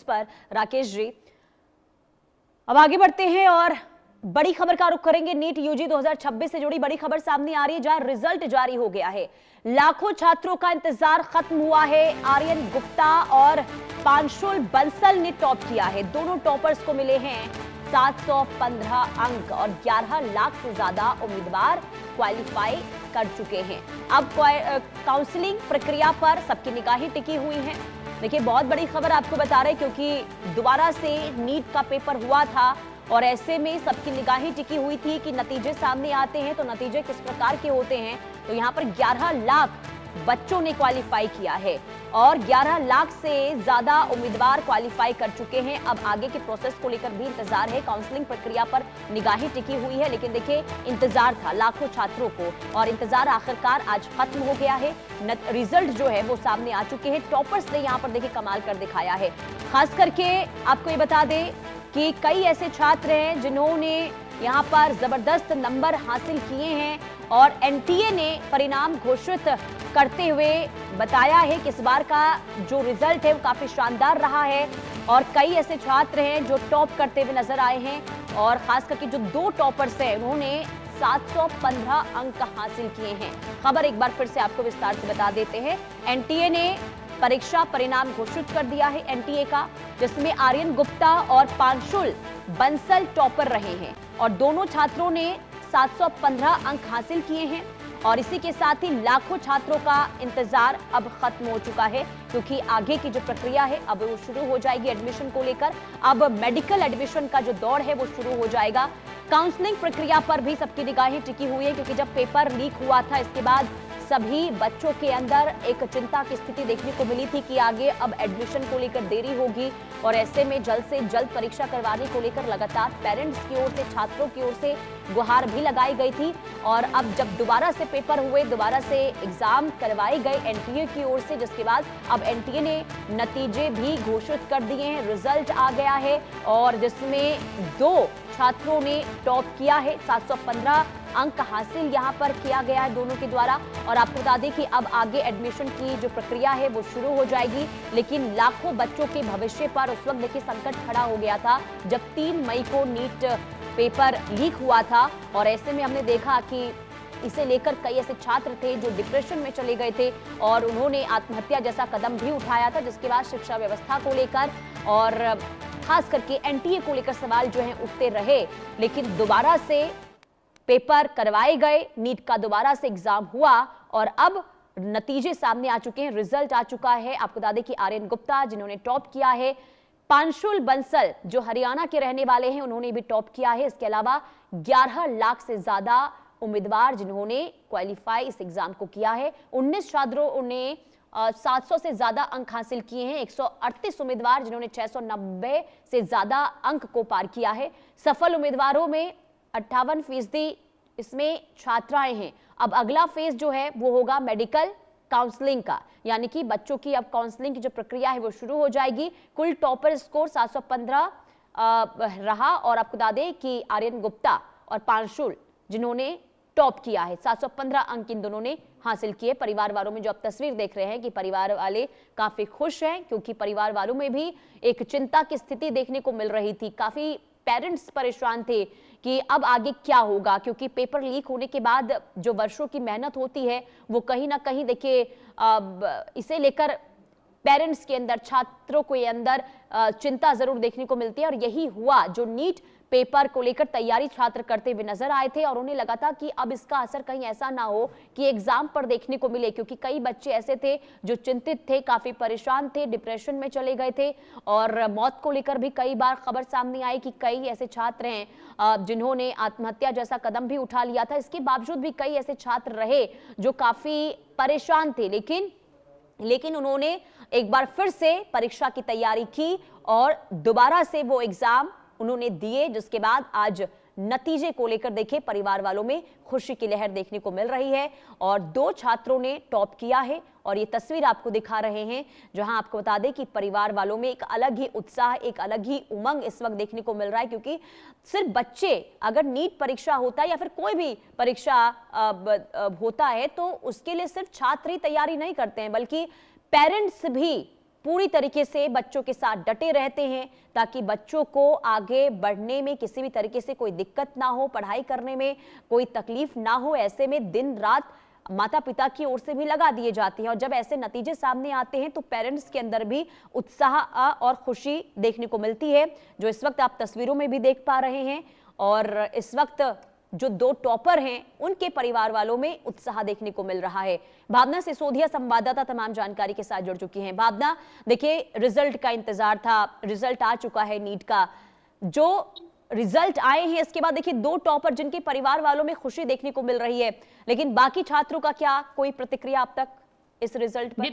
पर राकेश जी। अब आगे बढ़ते हैं और बड़ी खबर का रुख करेंगे। नीट यूजी 2026 से जुड़ी बड़ी खबर सामने आ रही है, जहां रिजल्ट जारी हो गया है। लाखों छात्रों का इंतजार खत्म हुआ है। आर्यन गुप्ता और पांशुल बंसल ने टॉप किया है। दोनों टॉपर्स को मिले हैं 715 अंक और 11 लाख से ज्यादा उम्मीदवार क्वालिफाई कर चुके हैं। अब काउंसलिंग प्रक्रिया पर सबकी निगाहें टिकी हुई हैं। देखिए, बहुत बड़ी खबर आपको बता रहे हैं, क्योंकि दोबारा से नीट का पेपर हुआ था और ऐसे में सबकी निगाहें टिकी हुई थी कि नतीजे सामने आते हैं तो नतीजे किस प्रकार के होते हैं। तो यहाँ पर 11 लाख बच्चों ने क्वालिफाई किया है और 11 लाख से ज्यादा उम्मीदवार क्वालिफाई कर चुके हैं। अब आगे के प्रोसेस को लेकर भी इंतजार है। काउंसलिंग प्रक्रिया पर निगाहें टिकी हुई है, लेकिन देखिए, इंतजार था लाखों छात्रों को और इंतजार आखिरकार आज खत्म हो गया है। रिजल्ट जो है वो सामने आ चुके हैं। टॉपर्स ने यहाँ पर देखिए कमाल कर दिखाया है। खास करके आपको ये बता दें कि कई ऐसे छात्र हैं जिन्होंने यहाँ पर जबरदस्त नंबर हासिल किए हैं और एनटीए ने परिणाम घोषित करते हुए बताया है कि इस बार का जो रिजल्ट है वो काफी शानदार रहा है और कई ऐसे छात्र हैं जो टॉप करते हुए नजर आए हैं। और खास करके जो 2 टॉपर्स हैं उन्होंने 715 अंक हासिल किए हैं। खबर एक बार फिर से आपको विस्तार से बता देते हैं। एनटीए ने परीक्षा परिणाम घोषित कर दिया है एनटीए का, जिसमें आर्यन गुप्ता और पांशुल बंसल टॉपर रहे हैं और दोनों छात्रों ने 715 अंक हासिल किए हैं। और इसी के साथ ही लाखों छात्रों का इंतजार अब खत्म हो चुका है, क्योंकि आगे की जो प्रक्रिया है अब वो शुरू हो जाएगी एडमिशन को लेकर। अब मेडिकल एडमिशन का जो दौर है वो शुरू हो जाएगा। काउंसलिंग प्रक्रिया पर भी सबकी निगाहें टिकी हुई है, क्योंकि जब पेपर लीक हुआ था इसके बाद सभी बच्चों के अंदर एक चिंता की स्थिति देखने को मिली थी कि आगे अब एडमिशन को लेकर देरी होगी और ऐसे में जल्द से जल्द परीक्षा करवाने को लेकर लगातार पेरेंट्स की ओर से, छात्रों की ओर से गुहार भी लगाई गई थी। और अब जब दोबारा से पेपर हुए, दोबारा से एग्जाम करवाए गए एनटीए की ओर से, जिसके बाद अब एनटीए ने नतीजे भी घोषित कर दिए हैं। रिजल्ट आ गया है और जिसमें 2 छात्रों ने टॉप किया है। 715 अंक हासिल यहां पर किया गया है दोनों के द्वारा। और आपको बता दें कि अब आगे एडमिशन की जो प्रक्रिया है वो शुरू हो जाएगी, लेकिन लाखों बच्चों के भविष्य पर उस वक्त देखिए संकट खड़ा हो गया था जब 3 मई को नीट पेपर लीक हुआ था। और ऐसे में हमने देखा कि इसे लेकर कई ऐसे छात्र थे जो डिप्रेशन में चले गए थे और उन्होंने आत्महत्या जैसा कदम भी उठाया था, जिसके बाद शिक्षा व्यवस्था को लेकर और खास करके एनटीए को लेकर सवाल जो है उठते रहे। लेकिन दोबारा से पेपर करवाए गए, नीट का दोबारा से एग्जाम हुआ और अब नतीजे सामने आ चुके हैं, रिजल्ट आ चुका है। आपको बता दें कि आर्यन गुप्ता जिन्होंने टॉप किया है, पांशुल बंसल जो हरियाणा के रहने वाले हैं उन्होंने भी टॉप किया है। इसके अलावा 11 लाख से ज्यादा उम्मीदवार जिन्होंने क्वालिफाई इस एग्जाम को किया है। 19 छात्रों ने 700 से ज्यादा अंक हासिल किए हैं। 138 उम्मीदवार जिन्होंने 690 से ज्यादा अंक को पार किया है। सफल उम्मीदवारों में 58% इसमें छात्राएं हैं। अब अगला फेज जो है वो होगा मेडिकल काउंसलिंग का, यानी कि बच्चों की अब काउंसलिंग की जो प्रक्रिया है वो शुरू हो जाएगी। कुल टॉपर स्कोर 715 रहा और आपको बता दें कि आर्यन गुप्ता और पांशुल जिन्होंने टॉप किया है, 715 अंक इन दोनों ने हासिल किए। परिवार वालों में जो आप तस्वीर देख रहे हैं कि परिवार वाले काफी खुश हैं, क्योंकि परिवार वालों में भी एक चिंता की स्थिति देखने को मिल रही थी। काफी पेरेंट्स परेशान थे कि अब आगे क्या होगा, क्योंकि पेपर लीक होने के बाद जो वर्षों की मेहनत होती है वो कहीं ना कहीं देखिए इसे लेकर पेरेंट्स के अंदर, छात्रों के अंदर चिंता जरूर देखने को मिलती है। और यही हुआ, जो नीट पेपर को लेकर तैयारी छात्र करते हुए नजर आए थे और उन्हें लगा था कि अब इसका असर कहीं ऐसा ना हो कि एग्जाम पर देखने को मिले, क्योंकि कई बच्चे ऐसे थे जो चिंतित थे, काफी परेशान थे, डिप्रेशन में चले गए थे। और मौत को लेकर भी कई बार खबर सामने आई कि कई ऐसे छात्र हैं जिन्होंने आत्महत्या जैसा कदम भी उठा लिया था। इसके बावजूद भी कई ऐसे छात्र रहे जो काफी परेशान थे, लेकिन उन्होंने एक बार फिर से परीक्षा की तैयारी की और दोबारा से वो एग्जाम उन्होंने दिए, जिसके बाद आज नतीजे को लेकर देखिए परिवार वालों में खुशी की लहर देखने को मिल रही है। और 2 छात्रों ने टॉप किया है और ये तस्वीर आपको दिखा रहे हैं, जहां आपको बता दें कि परिवार वालों में एक अलग ही उत्साह, एक अलग ही उमंग इस वक्त देखने को मिल रहा है। क्योंकि सिर्फ बच्चे, अगर नीट परीक्षा होता है या फिर कोई भी परीक्षा होता है तो उसके लिए सिर्फ छात्र ही तैयारी नहीं करते हैं, बल्कि पेरेंट्स भी पूरी तरीके से बच्चों के साथ डटे रहते हैं ताकि बच्चों को आगे बढ़ने में किसी भी तरीके से कोई दिक्कत ना हो, पढ़ाई करने में कोई तकलीफ ना हो। ऐसे में दिन रात माता पिता की ओर से भी लगा दिए जाते हैं और जब ऐसे नतीजे सामने आते हैं तो पेरेंट्स के अंदर भी उत्साह और खुशी देखने को मिलती है, जो इस वक्त आप तस्वीरों में भी देख पा रहे हैं। और इस वक्त जो 2 टॉपर हैं उनके परिवार वालों में उत्साह देखने को मिल रहा है। भावना सिसोदिया संवाददाता तमाम जानकारी के साथ जुड़ चुकी हैं। भावना, देखिए रिजल्ट का इंतजार था, रिजल्ट आ चुका है नीट का। जो रिजल्ट आए हैं इसके बाद देखिए 2 टॉपर जिनके परिवार वालों में खुशी देखने को मिल रही है, लेकिन बाकी छात्रों का क्या कोई प्रतिक्रिया अब तक इस रिजल्ट पर?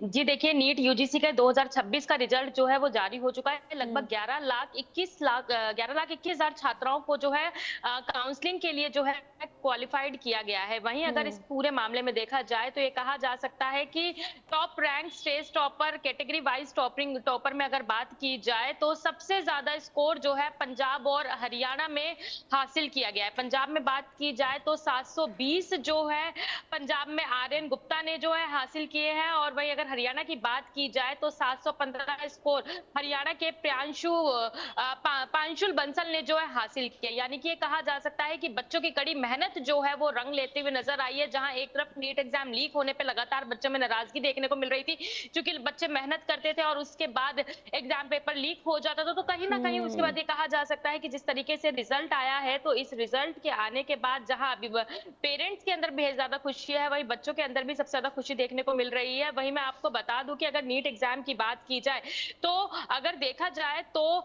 जी देखिए नीट यूजीसी का 2026 का रिजल्ट जो है वो जारी हो चुका है। लगभग 11,21,000 छात्राओं को जो है काउंसलिंग के लिए जो है क्वालिफाइड किया गया है। वहीं अगर इस पूरे मामले में देखा जाए तो ये कहा जा सकता है कि top rank, stage topper, category wise topper में अगर बात की जाए तो सबसे ज्यादा स्कोर जो है पंजाब और हरियाणा में हासिल किया गया है। पंजाब में बात की जाए तो 720 जो है पंजाब में आर्यन गुप्ता ने जो है हासिल किए हैं, और वहीं अगर हरियाणा की बात की जाए तो 715 स्कोर हरियाणा के पांशुल बंसल ने जो है हासिल किया। यानी कि ये कहा जा सकता है कि बच्चों की कड़ी मेहनत जो है वो रंग लेते हुए नजर आई है। जहां एक तरफ नीट एग्जाम लीक होने पे लगातार बच्चों में नाराजगी देखने को मिल रही थी, क्योंकि बच्चे मेहनत करते थे और उसके बाद एग्जाम पेपर लीक हो जाता था, तो कहीं ना कहीं उसके बाद ये कहा जा सकता है कि जिस तरीके से रिजल्ट आया है, तो इस रिजल्ट के आने के बाद जहां अभी पेरेंट्स के अंदर बेहद ज्यादा खुशी है, वहीं बच्चों के अंदर भी सबसे ज्यादा खुशी देखने को मिल रही है। वहीं मैं आपको बता दूं कि अगर नीट एग्जाम की बात की जाए तो अगर देखा जाए तो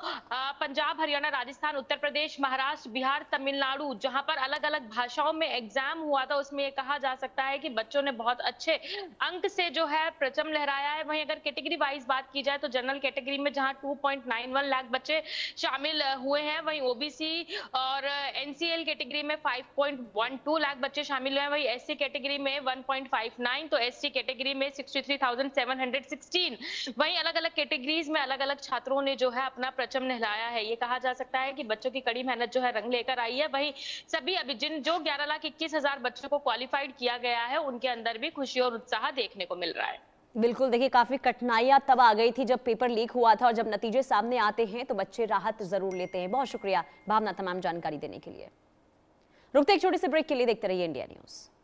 पंजाब, हरियाणा, राजस्थान, उत्तर प्रदेश, महाराष्ट्र, बिहार, तमिलनाडु, जहां पर अलग अलग भाषाओं में एग्जाम हुआ था, उसमें ये कहा जा सकता है कि बच्चों ने बहुत अच्छे अंक से जो है परचम लहराया है। वहीं अगर कैटेगरी वाइज बात की जाए तो जनरल कैटेगरी में जहां 2.91 लाख बच्चे शामिल हुए हैं, वहीं ओबीसी और एनसीएल कैटेगरी में 5.12 लाख बच्चे शामिल हुए हैं, वहीं एससी कैटेगरी में 1.59, तो एसटी कैटेगरी में 63,716। वहीं अलग अलग कैटेगरीज में अलग अलग छात्रों ने जो है अपना परचम लहराया है। ये कहा जा सकता है कि बच्चों की कड़ी मेहनत जो है रंग लेकर आई है। वहीं सभी अभी जो 11,21,000 बच्चों को क्वालिफाइड किया गया है, उनके अंदर भी खुशी और उत्साह देखने को मिल रहा है। बिल्कुल, देखिए काफी कठिनाइयां तब आ गई थी जब पेपर लीक हुआ था, और जब नतीजे सामने आते हैं तो बच्चे राहत जरूर लेते हैं। बहुत शुक्रिया भावना तमाम जानकारी देने के लिए। रुकते एक छोटी सी ब्रेक के लिए, देखते रहिए इंडिया न्यूज।